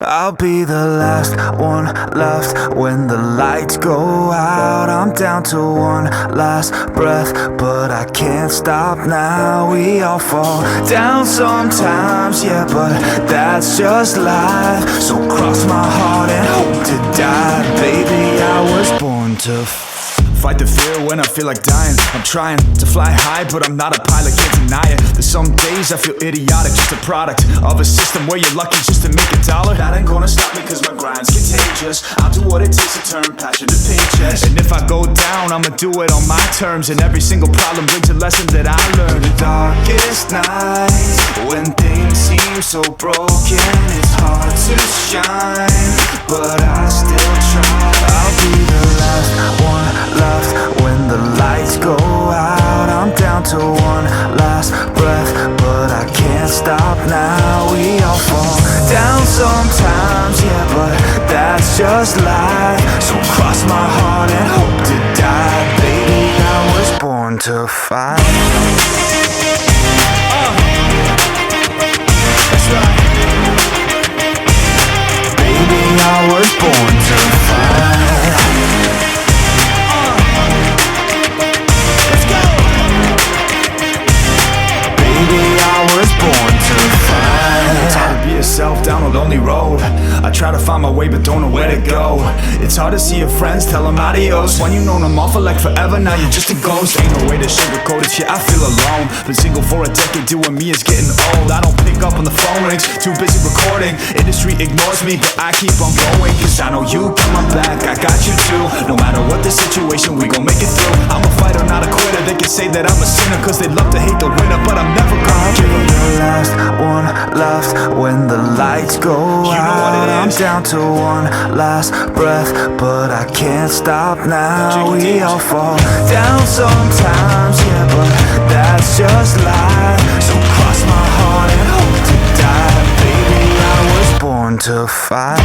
I'll be the last one left when the lights go out. I'm down to one last breath, but I can't stop now. We all fall down sometimes, yeah, but that's just life. So cross my heart and hope to die. Baby, I was born to fight the fear when I feel like dying. I'm trying to fly high, but I'm not a pilot, can't deny it. There's some days I feel idiotic, just a product of a system where you're lucky just to make $1. That ain't gonna stop me cause my grind's contagious. I'll do what it takes to turn passion to paychecks. And if I go down, I'ma do it on my terms. And every single problem brings a lesson that I learned. The darkest nights, when things seem so broken, it's hard to shine, but I still try. I'll be the last one left when the lights go out. I'm down to one last breath, but I can't stop now. We all fall down sometimes, yeah, but that's just life. So cross my heart and hope to die. Baby, I was born to fight. That's right. Baby, I was born to fight. Down a lonely road, I try to find my way but don't know where to go. It's hard to see your friends, tell them adios. When you known them all for like forever, now you're just a ghost. Ain't no way to sugarcoat it, yeah, I feel alone. Been single for a decade, doing me is getting old. I don't pick up when the phone rings, too busy recording. Industry ignores me, but I keep on going, cause I know you got my back, I got you too. No matter what the situation, we gon' make it through. I'm a fighter, not a quitter. They can say that I'm a sinner, cause they love to hate the winner, but I'm never gonna give up. The last one left when the lights go out. I'm down to one last breath, but I can't stop now. We all fall down sometimes, yeah, but that's just life. So cross my heart and hope to die. Baby, I was born to fight.